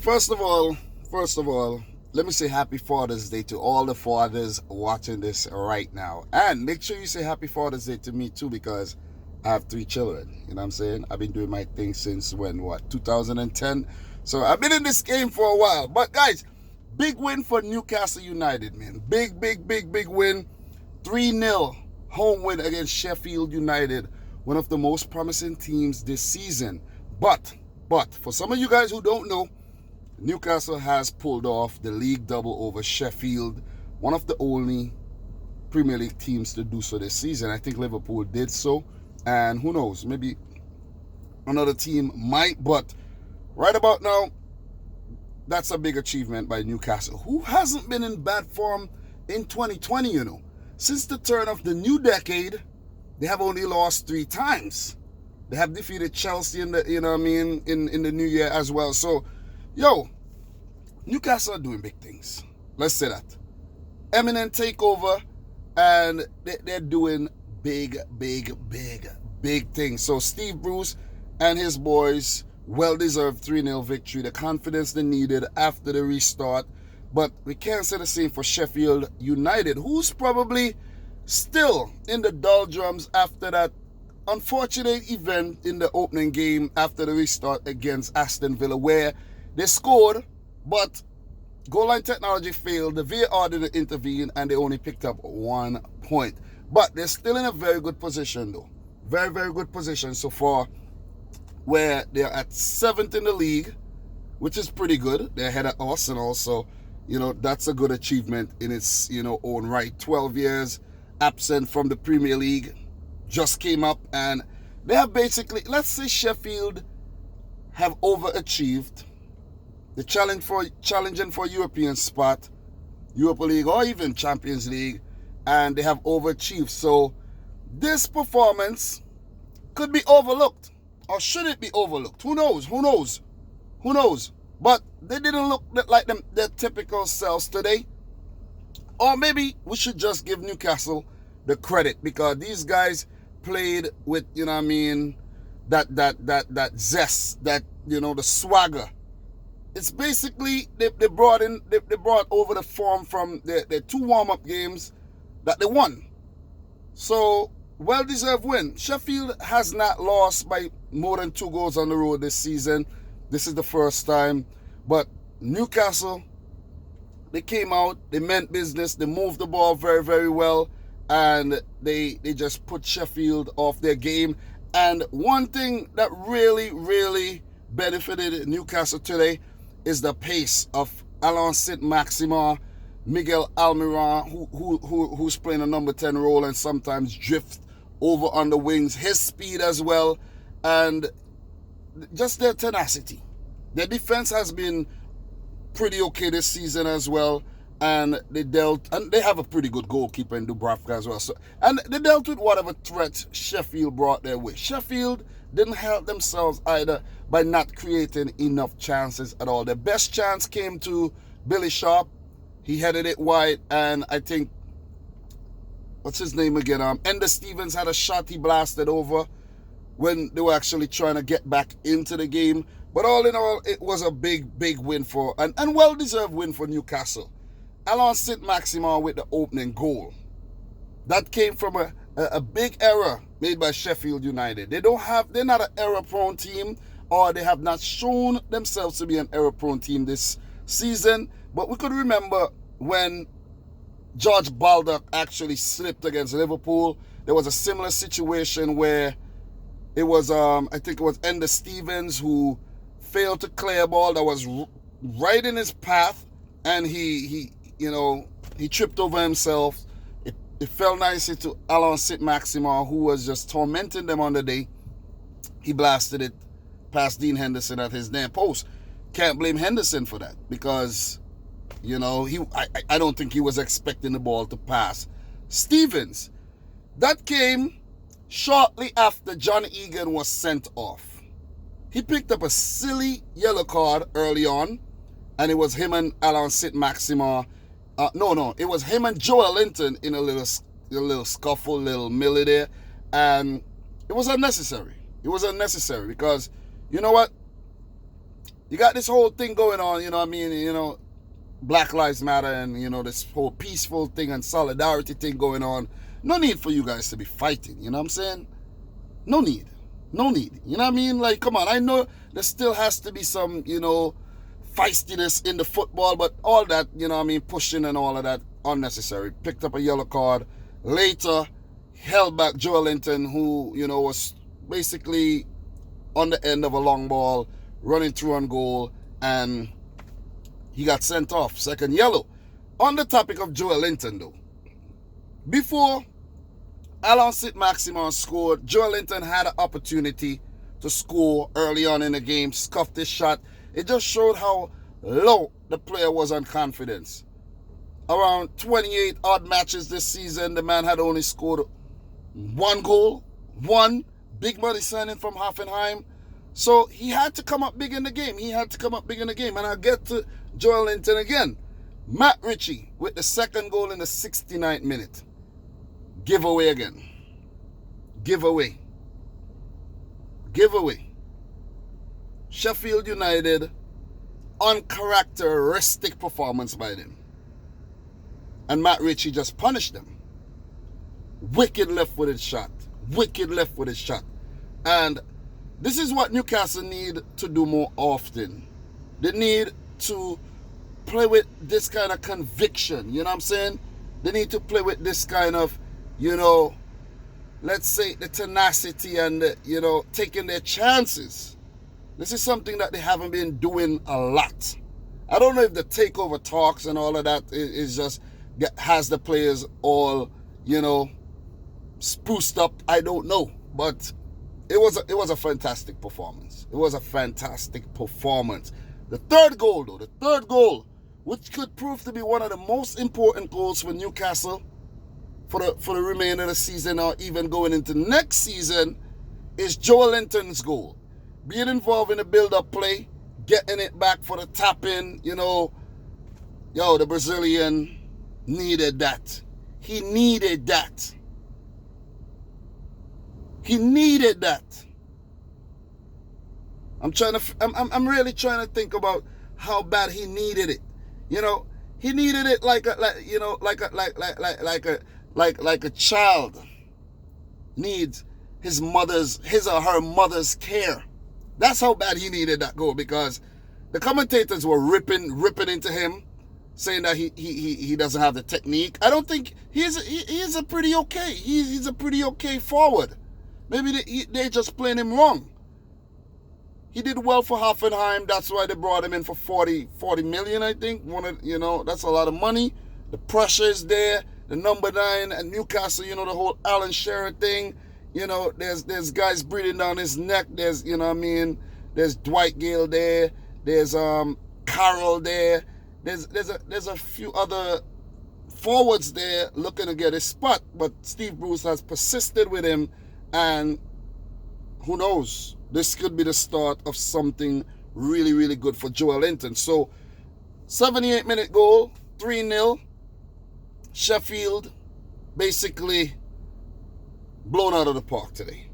First of all, let me say happy Father's Day to all the fathers watching this right now. And make sure you say happy Father's Day to me too, because I have 3 children. You know what I'm saying? I've been doing my thing since when, 2010? So I've been in this game for a while. But guys, big win for Newcastle United, man. Big win. 3-0 home win against Sheffield United. One of the most promising teams this season. But, for some of you guys who don't know, Newcastle has pulled off the league double over Sheffield, one of the only Premier League teams to do so this season. I think Liverpool did so, and who knows, maybe another team might, but right about now, that's a big achievement by Newcastle, who hasn't been in bad form in 2020, you know. Since the turn of the new decade, they have only lost 3 times. They have defeated Chelsea in the, in the new year as well. So, Newcastle are doing big things. Let's say that. Eminent takeover, and they're doing big things. So Steve Bruce and his boys, well-deserved 3-0 victory. The confidence they needed after the restart. But we can't say the same for Sheffield United, who's probably still in the doldrums after that unfortunate event in the opening game after the restart against Aston Villa, where they scored, but goal line technology failed. The VAR didn't intervene, and they only picked up 1 point. But they're still in a very good position, though. Very good position so far, where they're at 7th in the league, which is pretty good. They're ahead of Arsenal, so, that's a good achievement in its, own right. 12 years absent from the Premier League, just came up, and they have basically, let's say Sheffield have overachieved. The challenging for European spot, Europa League, or even Champions League, and they have overachieved. So this performance could be overlooked, or should it be overlooked? Who knows? But they didn't look like their typical selves today. Or maybe we should just give Newcastle the credit, because these guys played with, that zest, that, the swagger. It's basically they brought over the form from their 2 warm-up games that they won. So, well-deserved win. Sheffield has not lost by more than 2 goals on the road this season. This is the first time. But Newcastle, they came out, they meant business, they moved the ball very well, and they just put Sheffield off their game. And one thing that really benefited Newcastle today is the pace of Alain Saint-Maximin, Miguel Almiron, who's playing a number 10 role and sometimes drift over on the wings, his speed as well, and just their tenacity. Their defense has been pretty okay this season as well, and they have a pretty good goalkeeper in Dubravka as well. So, and they dealt with whatever threat Sheffield brought their way. Sheffield didn't help themselves either by not creating enough chances at all. Their best chance came to Billy Sharp. He headed it wide, and I think, what's his name again? Ender Stevens had a shot he blasted over when they were actually trying to get back into the game. But all in all, it was a big win for, and well-deserved win for Newcastle. Alain Saint-Maximin with the opening goal. That came from a big error made by Sheffield United. They're not an error-prone team, or they have not shown themselves to be an error-prone team this season. But we could remember when George Baldock actually slipped against Liverpool. There was a similar situation where it was, I think it was Ender Stevens who failed to clear a ball that was right in his path, and he tripped over himself. It fell nicely to Alain Saint-Maximin, who was just tormenting them on the day. He blasted it past Dean Henderson at his near post. Can't blame Henderson for that, because, I don't think he was expecting the ball to pass. Stevens, that came shortly after John Egan was sent off. He picked up a silly yellow card early on, and it was him and Alain Saint-Maximin. It was him and Joelinton in a little scuffle, little melee there, and it was unnecessary. It was unnecessary because, you know what? You got this whole thing going on, Black Lives Matter and, this whole peaceful thing and solidarity thing going on. No need for you guys to be fighting, you know what I'm saying? No need. No need. You know what I mean? Like, come on. I know there still has to be some, feistiness in the football, but all that, pushing and all of that, unnecessary. Picked up a yellow card. Later, held back Joelinton, who, was basically on the end of a long ball, running through on goal, and he got sent off. Second yellow. On the topic of Joelinton, though, before Alon St-Maximin scored, Joelinton had an opportunity to score early on in the game, scuffed his shot. It just showed how low the player was on confidence. Around 28 odd matches this season, the man had only scored one goal, one big money signing from Hoffenheim. So he had to come up big in the game. And I'll get to Joelinton again. Matt Ritchie with the second goal in the 69th minute. Giveaway again. Giveaway. Sheffield United, uncharacteristic performance by them. And Matt Ritchie just punished them. Wicked left-footed shot. And this is what Newcastle need to do more often. They need to play with this kind of conviction. You know what I'm saying? They need to play with this kind of, let's say the tenacity and, taking their chances. This is something that they haven't been doing a lot. I don't know if the takeover talks and all of that is just has the players all, spruced up. I don't know. But it was a fantastic performance. The third goal, which could prove to be one of the most important goals for Newcastle for the remainder of the season or even going into next season, is Joelinton's goal. Being involved in the build-up play, getting it back for the tap-in, the Brazilian needed that. He needed that. I'm really trying to think about how bad he needed it. He needed it like a child needs his or her mother's care. That's how bad he needed that goal, because the commentators were ripping into him, saying that he doesn't have the technique. I don't think he is a pretty okay. He's a pretty okay forward. Maybe they're just playing him wrong. He did well for Hoffenheim. That's why they brought him in for 40 million, I think. That's a lot of money. The pressure is there. The number 9 at Newcastle, the whole Alan Shearer thing. There's guys breathing down his neck. There's, there's Dwight Gale there. There's Carroll there. There's a few other forwards there looking to get his spot. But Steve Bruce has persisted with him, and who knows? This could be the start of something really, really good for Joelinton. So, 78-minute goal, 3-0. Sheffield basically blown out of the park today.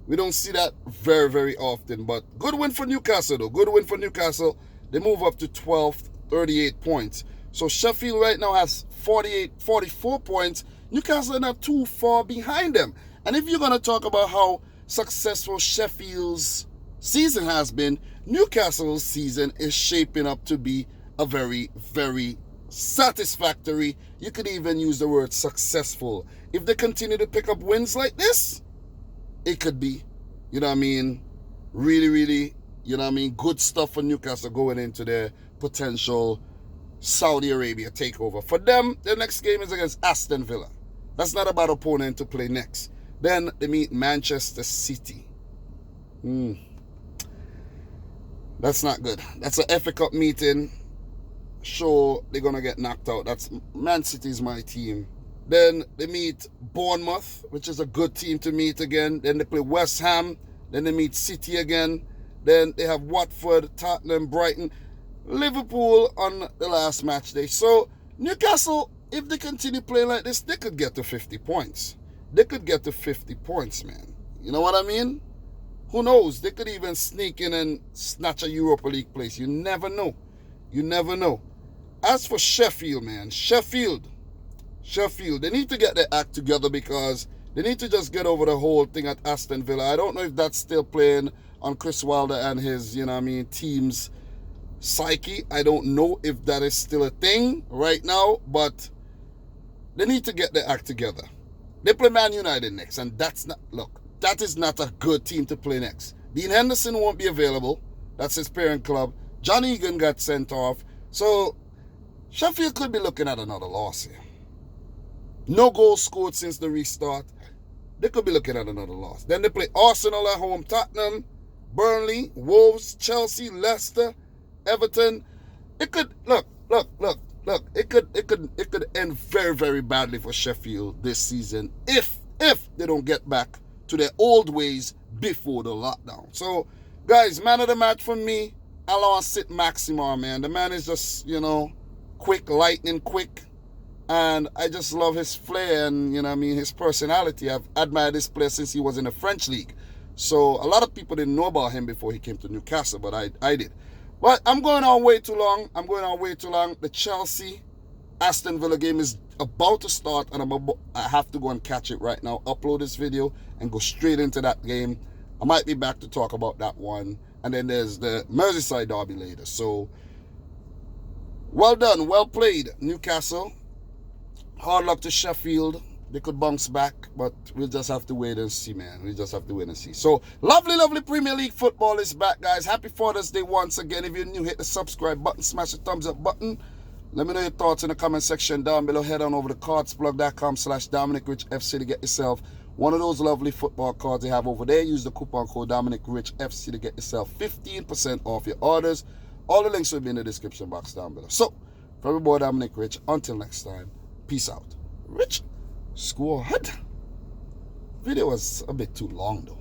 We don't see that very, very often, but good win for Newcastle, though. Good win for Newcastle. They move up to 12th, 38 points. So Sheffield right now has 44 points. Newcastle are not too far behind them. And if you're going to talk about how successful Sheffield's season has been, Newcastle's season is shaping up to be a very, very satisfactory. You could even use the word successful. If they continue to pick up wins like this, it could be, really, really, good stuff for Newcastle going into their potential Saudi Arabia takeover. For them, their next game is against Aston Villa. That's not a bad opponent to play next. Then they meet Manchester City. That's not good. That's an FA Cup meeting. Sure, they're going to get knocked out. Man City's my team. Then they meet Bournemouth, which is a good team to meet again. Then they play West Ham. Then they meet City again. Then they have Watford, Tottenham, Brighton, Liverpool on the last match day. So Newcastle, if they continue playing like this, they could get to 50 points. Man. You know what I mean? Who knows? They could even sneak in and snatch a Europa League place. You never know. You never know. As for Sheffield, man, Sheffield, they need to get their act together because they need to just get over the whole thing at Aston Villa. I don't know if that's still playing on Chris Wilder and his, team's psyche. I don't know if that is still a thing right now, but they need to get their act together. They play Man United next, and that is not a good team to play next. Dean Henderson won't be available. That's his parent club. John Egan got sent off. So Sheffield could be looking at another loss here. No goals scored since the restart. They could be looking at another loss. Then they play Arsenal at home, Tottenham, Burnley, Wolves, Chelsea, Leicester, Everton. It could look. It could end very, very badly for Sheffield this season if they don't get back to their old ways before the lockdown. So, guys, man of the match for me, Alain Saint-Maximin, man. The man is just, quick, lightning quick. And I just love his flair and, his personality. I've admired this player since he was in the French league. So a lot of people didn't know about him before he came to Newcastle, but I did. But I'm going on way too long. The Chelsea Aston Villa game is about to start, and I have to go and catch it right now. Upload this video and go straight into that game. I might be back to talk about that one. And then there's the Merseyside derby later. So, well done, well played, Newcastle. Hard luck to Sheffield. They could bounce back, but we'll just have to wait and see, man. We'll just have to wait and see. So, lovely Premier League football is back, guys. Happy Father's Day once again. If you're new, hit the subscribe button, smash the thumbs up button. Let me know your thoughts in the comment section down below. Head on over to cardsplug.com/dominicrichfc to get yourself one of those lovely football cards they have over there. Use the coupon code dominicrichfc to get yourself 15% off your orders. All the links will be in the description box down below. So, from your boy Dominic Rich, until next time, peace out. Rich Squad. Video was a bit too long though.